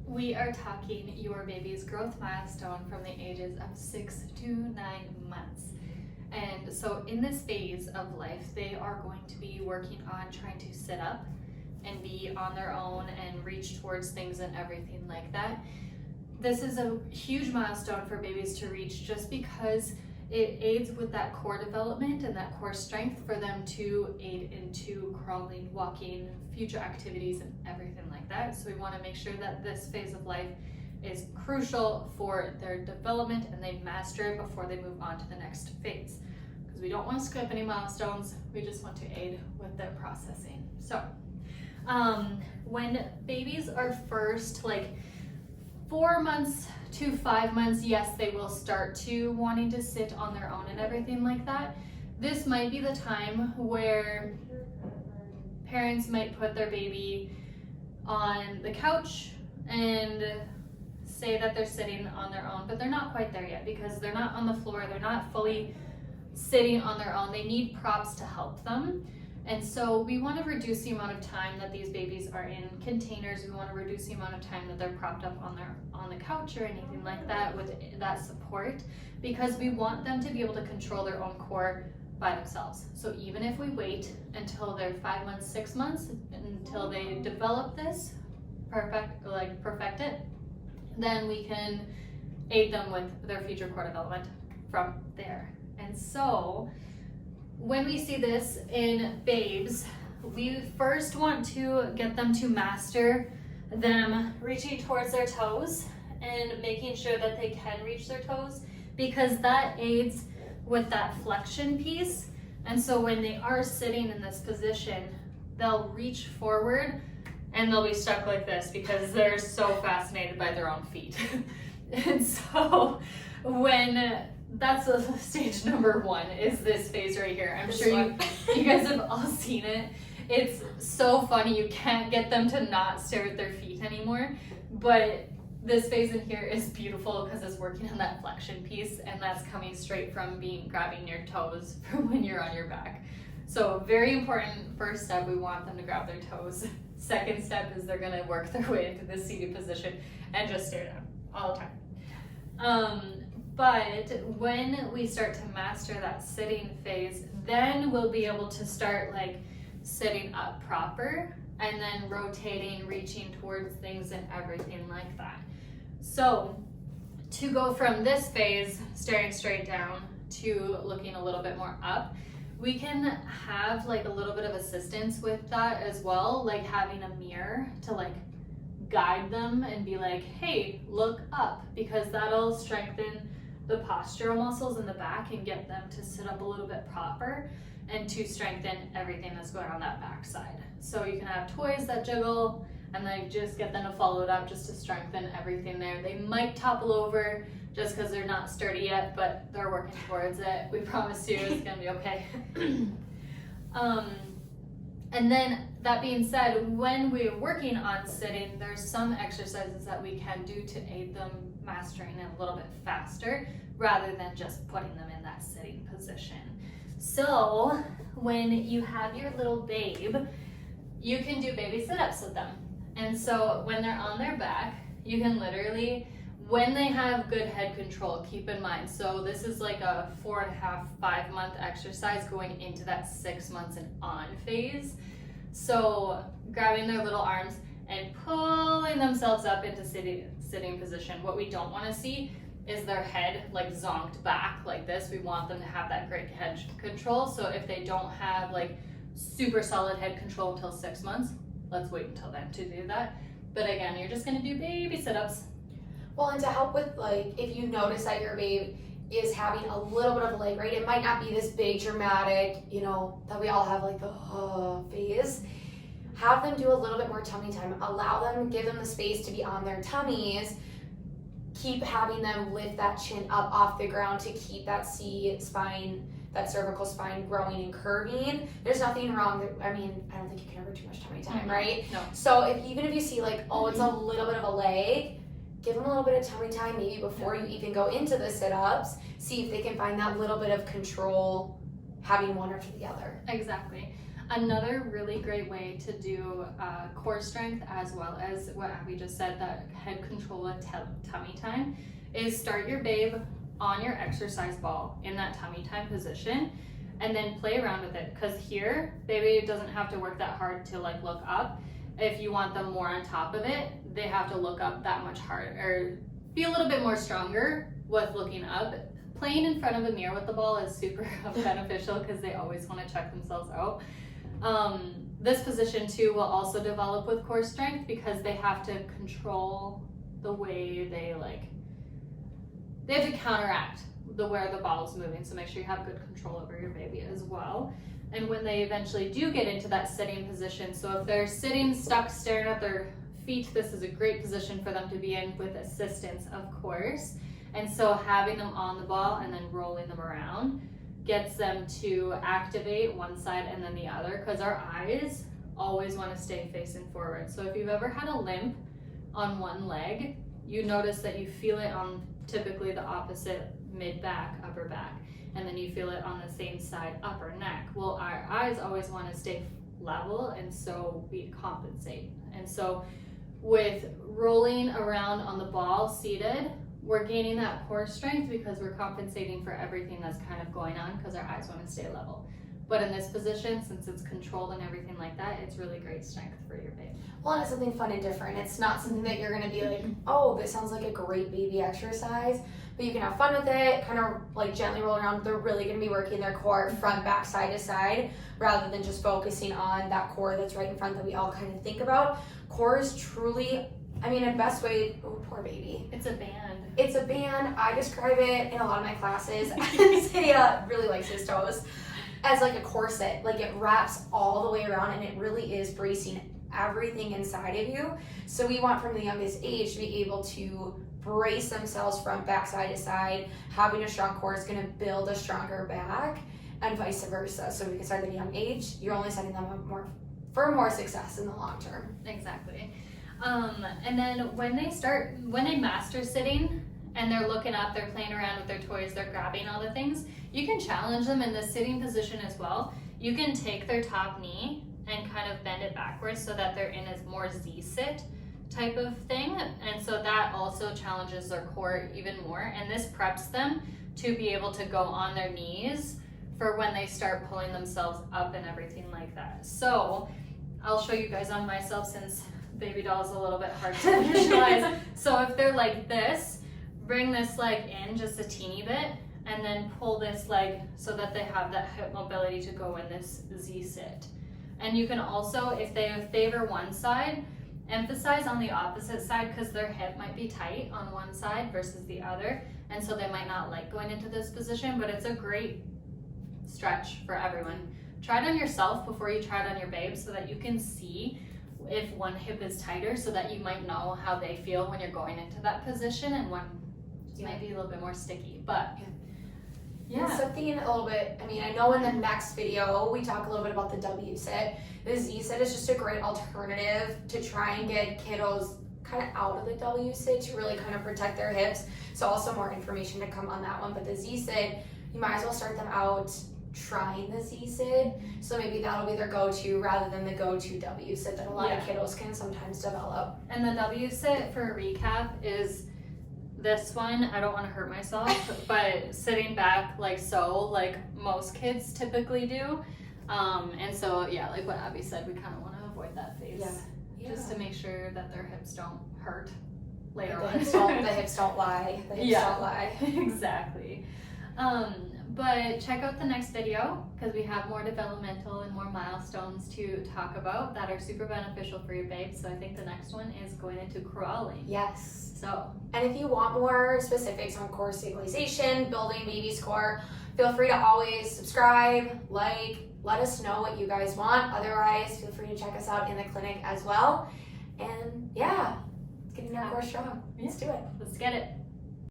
We are talking your baby's growth milestone from the ages of 6 to 9 months. And so in this phase of life, they are going to be working on trying to sit up and be on their own and reach towards things and everything like that. This is a huge milestone for babies to reach just because it aids with that core development and that core strength for them to aid into crawling, walking, future activities and everything like that. So we want to make sure that this phase of life is crucial for their development and they master it before they move on to the next phase. Because we don't want to skip any milestones, we just want to aid with their processing. So when babies are first 4 months to 5 months, yes, they will start to wanting to sit on their own and everything like that. This might be the time where parents might put their baby on the couch and say that they're sitting on their own, but they're not quite there yet because they're not on the floor, they're not fully sitting on their own. They need props to help them. And so we want to reduce the amount of time that these babies are in containers. We want to reduce the amount of time that they're propped up on the couch or anything like that with that support, because we want them to be able to control their own core by themselves. So even if we wait until they're 5 months, 6 months, until they develop this, perfect it, then we can aid them with their future core development from there. And so when we see this in babes, we first want to get them to master them reaching towards their toes and making sure that they can reach their toes, because that aids with that flexion piece. And so when they are sitting in this position, they'll reach forward and they'll be stuck like this because they're so fascinated by their own feet. And so that's stage number 1 is this phase right here. I'm sure you guys have all seen it. It's so funny. You can't get them to not stare at their feet anymore. But this phase in here is beautiful because it's working on that flexion piece, and that's coming straight from grabbing your toes from when you're on your back. So very important first step, we want them to grab their toes. Second step is they're gonna work their way into the seated position and just stare down all the time. But when we start to master that sitting phase, then we'll be able to start sitting up proper and then rotating, reaching towards things and everything like that. So to go from this phase, staring straight down, to looking a little bit more up, we can have a little bit of assistance with that as well, like having a mirror to guide them and be like, hey, look up, because that'll strengthen the postural muscles in the back and get them to sit up a little bit proper and to strengthen everything that's going on that back side. So you can have toys that jiggle and then just get them to follow it up just to strengthen everything there. They might topple over just because they're not sturdy yet, but they're working towards it. We promise you it's gonna be okay. And then that being said, when we're working on sitting, there's some exercises that we can do to aid them mastering it a little bit faster rather than just putting them in that sitting position. So when you have your little babe, you can do baby sit-ups with them. And so when they're on their back, you can literally, when they have good head control, keep in mind, so this is a 4.5, 5 month exercise going into that 6 months and on phase. So grabbing their little arms and pulling themselves up into sitting position. What we don't want to see is their head zonked back like this. We want them to have that great head control. So if they don't have super solid head control until 6 months, let's wait until then to do that. But again, you're just gonna do baby sit-ups. Well, and to help with if you notice that your babe is having a little bit of a leg, right? It might not be this big dramatic, that we all have the phase. Have them do a little bit more tummy time. Allow them, give them the space to be on their tummies. Keep having them lift that chin up off the ground to keep that spine, that cervical spine growing and curving. There's nothing wrong. I don't think you can ever too much tummy time, right? No. So even if you see it's a little bit of a leg, give them a little bit of tummy time maybe before you even go into the sit-ups. See if they can find that little bit of control having one after the other. Exactly. Another really great way to do core strength, as well as what Abby just said, that head control and tummy time, is start your babe on your exercise ball in that tummy time position, and then play around with it. Because here, baby doesn't have to work that hard to like look up. If you want them more on top of it, they have to look up that much harder, or be a little bit more stronger with looking up. Playing in front of a mirror with the ball is super beneficial because they always want to check themselves out. This position too will also develop with core strength because they have to control the way they have to counteract where the ball is moving. So make sure you have good control over your baby as well. And when they eventually do get into that sitting position, so if they're sitting stuck staring at their feet, this is a great position for them to be in with assistance, of course. And so having them on the ball and then rolling them around gets them to activate one side and then the other, because our eyes always want to stay facing forward. So if you've ever had a limp on one leg, you notice that you feel it on typically the opposite mid-back, upper back, and then you feel it on the same side, upper neck. Well, our eyes always want to stay level, and so we compensate. And so with rolling around on the ball seated, we're gaining that core strength because we're compensating for everything that's kind of going on because our eyes want to stay level. But in this position, since it's controlled and everything like that, it's really great strength for your baby. Well, and it's something fun and different. It's not something that you're going to be like, oh, this sounds like a great baby exercise, but you can have fun with it, kind of like gently roll around. They're really going to be working their core front, back, side to side, rather than just focusing on that core that's right in front that we all kind of think about. Core is truly, I mean, a best way, oh, poor baby. It's a band. It's a band. I describe it in a lot of my classes. Isaiah really likes his toes. As like a corset, like it wraps all the way around and it really is bracing everything inside of you. So we want from the youngest age to be able to brace themselves front, back, side to side. Having a strong core is going to build a stronger back, and vice versa. So we can start at a young age. You're only setting them up for more success in the long term. Exactly. And then when they master sitting and they're looking up, they're playing around with their toys, they're grabbing all the things, you can challenge them in the sitting position as well. You can take their top knee and kind of bend it backwards so that they're in a more Z-sit type of thing. And so that also challenges their core even more. And this preps them to be able to go on their knees for when they start pulling themselves up and everything like that. So I'll show you guys on myself, since baby doll is a little bit hard to visualize. So if they're like this, bring this leg in just a teeny bit, and then pull this leg so that they have that hip mobility to go in this Z-sit. And you can also, if they favor one side, emphasize on the opposite side, because their hip might be tight on one side versus the other, and so they might not like going into this position, but it's a great stretch for everyone. Try it on yourself before you try it on your babe, so that you can see if one hip is tighter, so that you might know how they feel when you're going into that position, and one might be a little bit more sticky. But yeah. And something a little bit, I mean, I know in the next video we talk a little bit about the W sit. The Z sit is just a great alternative to try and get kiddos kind of out of the W sit to really kind of protect their hips. So also more information to come on that one. But the Z sit, you might as well start them out trying the Z sit. So maybe that'll be their go-to rather than the go-to W sit that a lot of kiddos can sometimes develop. And the W sit, for a recap, is this one. I don't want to hurt myself, but sitting back like so, like most kids typically do. And so, yeah, like what Abby said, we kind of want to avoid that phase. Just to make sure that their hips don't hurt later on. The hips don't lie. The hips don't lie. Exactly. But check out the next video, because we have more developmental and more milestones to talk about that are super beneficial for your babe. So I think the next one is going into crawling. Yes. So, and if you want more specifics on core stabilization, building baby's core, feel free to always subscribe, like, let us know what you guys want. Otherwise, feel free to check us out in the clinic as well. And yeah, getting our core strong. Let's do it. Let's get it.